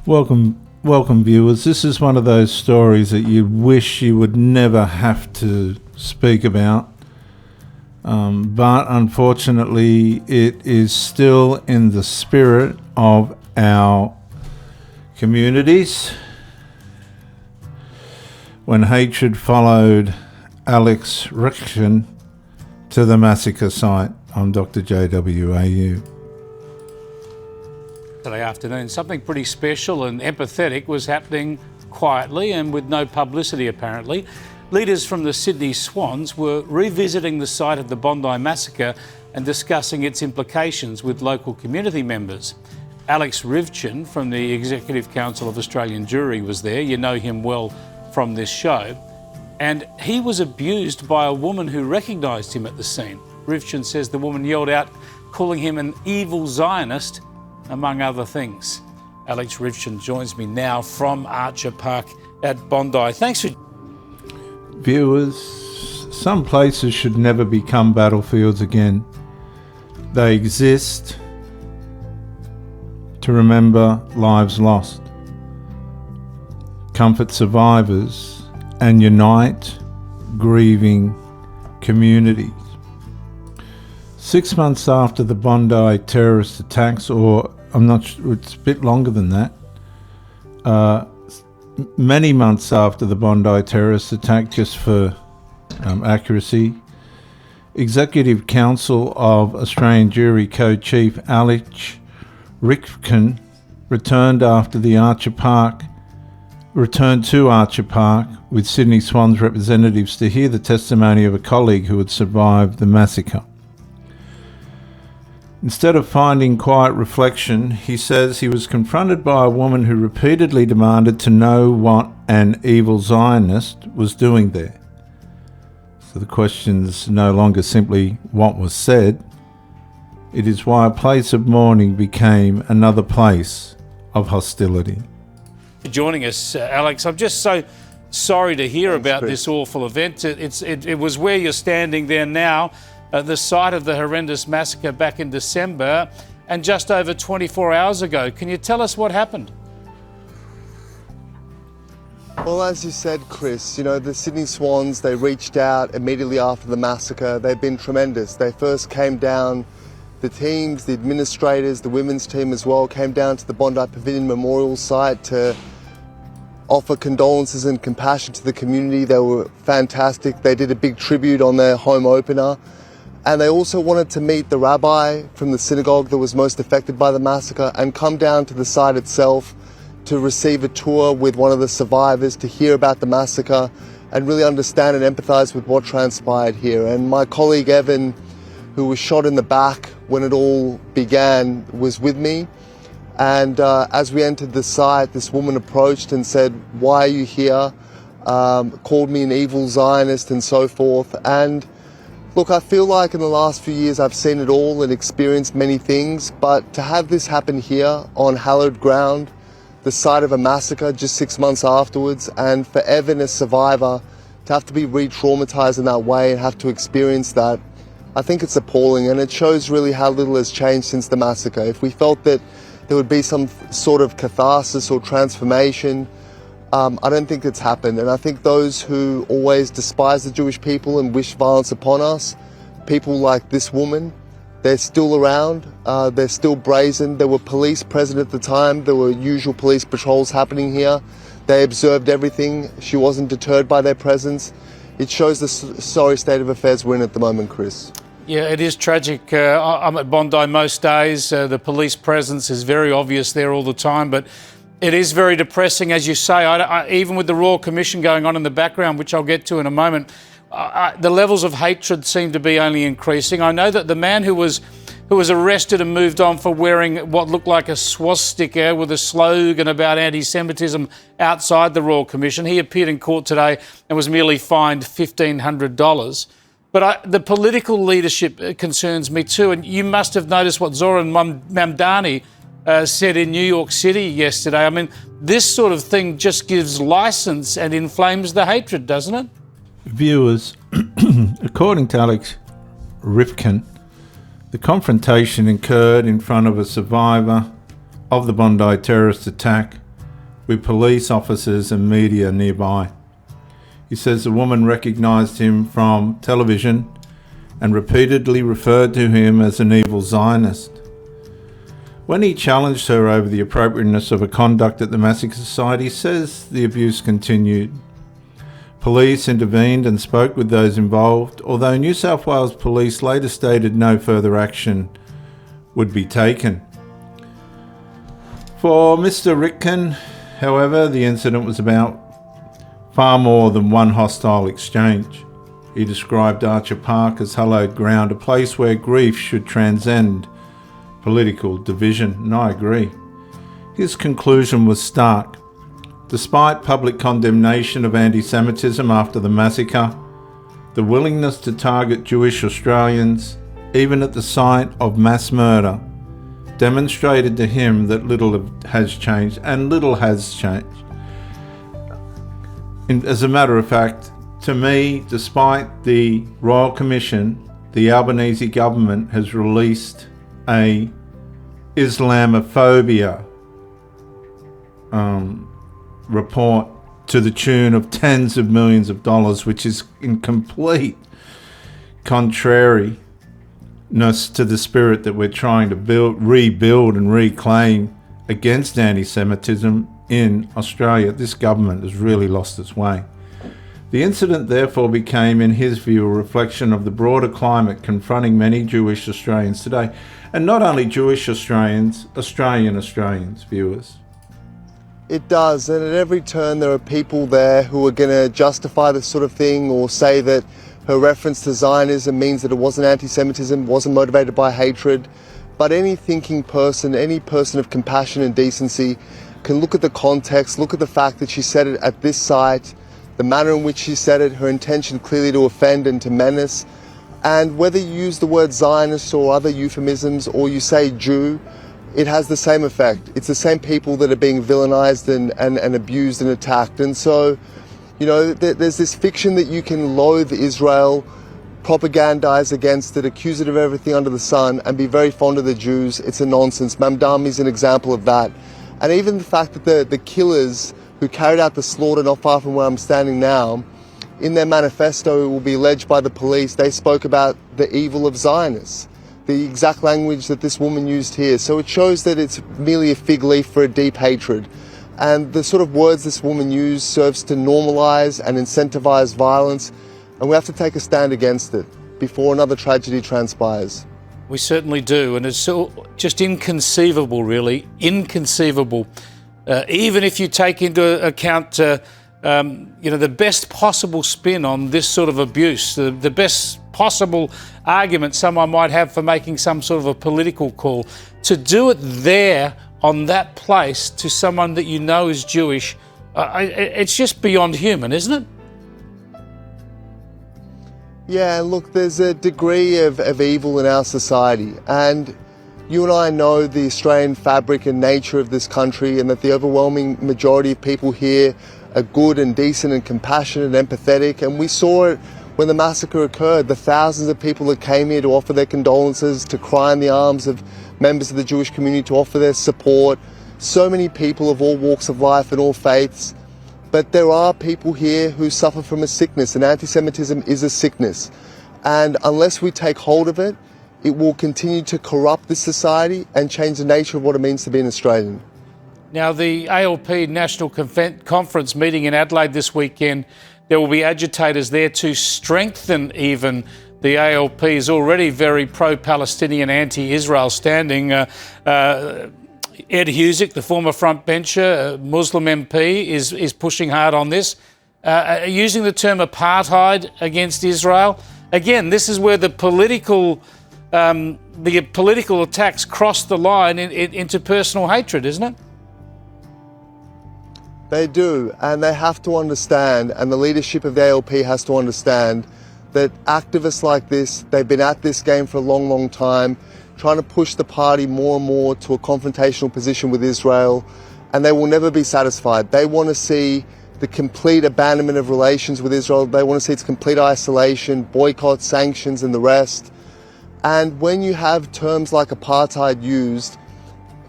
Welcome viewers. This is one of those stories that you wish you would never have to speak about. But unfortunately, it is still in the spirit of our communities. When hatred followed Alex Ryvchin to the massacre site. I'm Dr. JWAU. Today afternoon, something pretty special and empathetic was happening quietly and with no publicity apparently. Leaders from the Sydney Swans were revisiting the site of the Bondi massacre and discussing its implications with local community members. Alex Ryvchin from the Executive Council of Australian Jewry was there. You know him well from this show. And he was abused by a woman who recognised him at the scene. Ryvchin says the woman yelled out, calling him an evil Zionist, among other things. Alex Ryvchin joins me now from Archer Park at Bondi. Thanks for... Viewers, some places should never become battlefields again. They exist to remember lives lost, comfort survivors, and unite grieving communities. 6 months after the Bondi terrorist attacks, or I'm not sure, it's a bit longer than that, many months after the Bondi terrorist attack, just for accuracy, Executive Council of Australian Jewry Co-Chief Alex Ryvchin returned to Archer Park with Sydney Swans representatives to hear the testimony of a colleague who had survived the massacre. Instead of finding quiet reflection, he says he was confronted by a woman who repeatedly demanded to know what an evil Zionist was doing there. So the question's no longer simply what was said. It is why a place of mourning became another place of hostility. Joining us, Alex. I'm just so sorry to hear about this awful event. It was where you're standing there now, at the site of the horrendous massacre back in December, and just over 24 hours ago. Can you tell us what happened? Well, as you said, Chris, you know, the Sydney Swans, they reached out immediately after the massacre. They've been tremendous. They first came down, the teams, the administrators, the women's team as well, came down to the Bondi Pavilion Memorial site to offer condolences and compassion to the community. They were fantastic. They did a big tribute on their home opener. And they also wanted to meet the rabbi from the synagogue that was most affected by the massacre and come down to the site itself to receive a tour with one of the survivors, to hear about the massacre and really understand and empathise with what transpired here. And my colleague Evan, who was shot in the back when it all began, was with me. And as we entered the site, this woman approached and said, "Why are you here?" Called me an evil Zionist and so forth. And look, I feel like in the last few years I've seen it all and experienced many things, but to have this happen here on hallowed ground, the site of a massacre just 6 months afterwards, and for Evan, a survivor, to have to be re-traumatized in that way and have to experience that, I think it's appalling, and it shows really how little has changed since the massacre. If we felt that there would be some sort of catharsis or transformation, I don't think it's happened. And I think those who always despise the Jewish people and wish violence upon us, people like this woman, they're still around, they're still brazen. There were police present at the time, there were usual police patrols happening here. They observed everything, she wasn't deterred by their presence. It shows the sorry state of affairs we're in at the moment, Chris. Yeah, it is tragic. I'm at Bondi most days. The police presence is very obvious there all the time, but it is very depressing, as you say. Even with the Royal Commission going on in the background, which I'll get to in a moment, the levels of hatred seem to be only increasing. I know that the man who was arrested and moved on for wearing what looked like a swastika with a slogan about anti-Semitism outside the Royal Commission, he appeared in court today and was merely fined $1,500. But the political leadership concerns me too, and you must have noticed what Zoran Mamdani said in New York City yesterday. I mean, this sort of thing just gives license and inflames the hatred, doesn't it? Viewers, according to Alex Ryvchin, the confrontation occurred in front of a survivor of the Bondi terrorist attack with police officers and media nearby. He says the woman recognised him from television and repeatedly referred to him as an evil Zionist. When he challenged her over the appropriateness of her conduct at the Massacre site, he says the abuse continued. Police intervened and spoke with those involved, although New South Wales Police later stated no further action would be taken. For Mr. Ryvchin, however, the incident was about far more than one hostile exchange. He described Archer Park as hallowed ground, a place where grief should transcend political division, and I agree. His conclusion was stark. Despite public condemnation of anti-Semitism after the massacre, the willingness to target Jewish Australians, even at the site of mass murder, demonstrated to him that little has changed, and little has changed. As a matter of fact, to me, despite the Royal Commission, the Albanese government has released a Islamophobia report to the tune of tens of millions of dollars, which is in complete contrariness to the spirit that we're trying to rebuild and reclaim against anti-Semitism in Australia. This government has really lost its way. The incident therefore became, in his view, a reflection of the broader climate confronting many Jewish Australians today. And not only Jewish Australians, Australians, viewers. It does, and at every turn there are people there who are going to justify this sort of thing or say that her reference to Zionism means that it wasn't anti-Semitism, wasn't motivated by hatred. But any thinking person, any person of compassion and decency can look at the context, look at the fact that she said it at this site, the manner in which she said it, her intention clearly to offend and to menace. And whether you use the word Zionist or other euphemisms, or you say Jew, it has the same effect. It's the same people that are being villainized and abused and attacked. And so, you know, there's this fiction that you can loathe Israel, propagandize against it, accuse it of everything under the sun, and be very fond of the Jews. It's a nonsense. Mamdani is an example of that. And even the fact that the killers who carried out the slaughter not far from where I'm standing now, in their manifesto, it will be alleged by the police, they spoke about the evil of Zionists, the exact language that this woman used here. So it shows that it's merely a fig leaf for a deep hatred. And the sort of words this woman used serves to normalize and incentivize violence, and we have to take a stand against it before another tragedy transpires. We certainly do, and it's so just inconceivable, really, inconceivable. Even if you take into account the best possible spin on this sort of abuse, the best possible argument someone might have for making some sort of a political call, to do it there on that place to someone that you know is Jewish, it's just beyond human, isn't it? Yeah, look, there's a degree of evil in our society, and you and I know the Australian fabric and nature of this country, and that the overwhelming majority of people here are good and decent and compassionate and empathetic. And we saw it when the massacre occurred, the thousands of people that came here to offer their condolences, to cry in the arms of members of the Jewish community, to offer their support. So many people of all walks of life and all faiths. But there are people here who suffer from a sickness, and anti-Semitism is a sickness. And unless we take hold of it, it will continue to corrupt this society and change the nature of what it means to be an Australian. Now, the ALP National Conference meeting in Adelaide this weekend, there will be agitators there to strengthen even the ALP's already very pro-Palestinian, anti-Israel standing. Ed Husick, the former frontbencher, Muslim MP, is pushing hard on this, using the term apartheid against Israel. Again, this is where the political attacks cross the line into personal hatred, isn't it? They do, and they have to understand, and the leadership of the ALP has to understand, that activists like this, they've been at this game for a long, long time, trying to push the party more and more to a confrontational position with Israel, and they will never be satisfied. They want to see the complete abandonment of relations with Israel. They want to see its complete isolation, boycott, sanctions, and the rest. And when you have terms like apartheid used,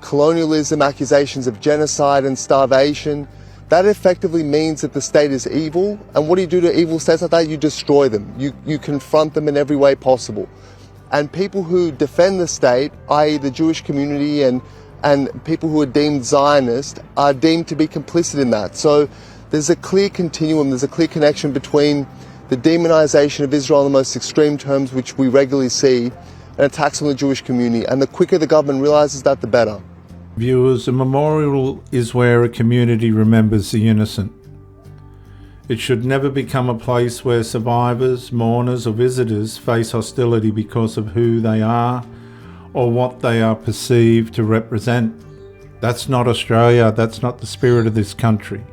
colonialism, accusations of genocide and starvation, that effectively means that the state is evil. And what do you do to evil states like that? You destroy them. You confront them in every way possible. And people who defend the state, i.e. the Jewish community and people who are deemed Zionist, are deemed to be complicit in that. So there's a clear continuum, there's a clear connection between the demonization of Israel in the most extreme terms, which we regularly see, and attacks on the Jewish community. And the quicker the government realizes that, the better. Viewers, a memorial is where a community remembers the innocent. It should never become a place where survivors, mourners or visitors face hostility because of who they are or what they are perceived to represent. That's not Australia, that's not the spirit of this country.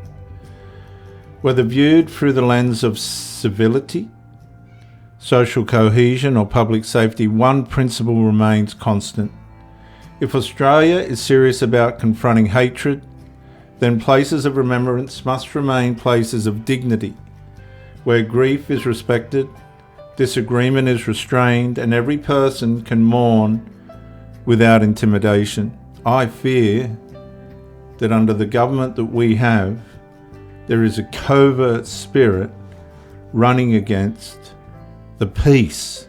Whether viewed through the lens of civility, social cohesion or public safety, one principle remains constant. If Australia is serious about confronting hatred, then places of remembrance must remain places of dignity, where grief is respected, disagreement is restrained, and every person can mourn without intimidation. I fear that under the government that we have, there is a covert spirit running against the peace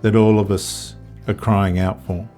that all of us are crying out for.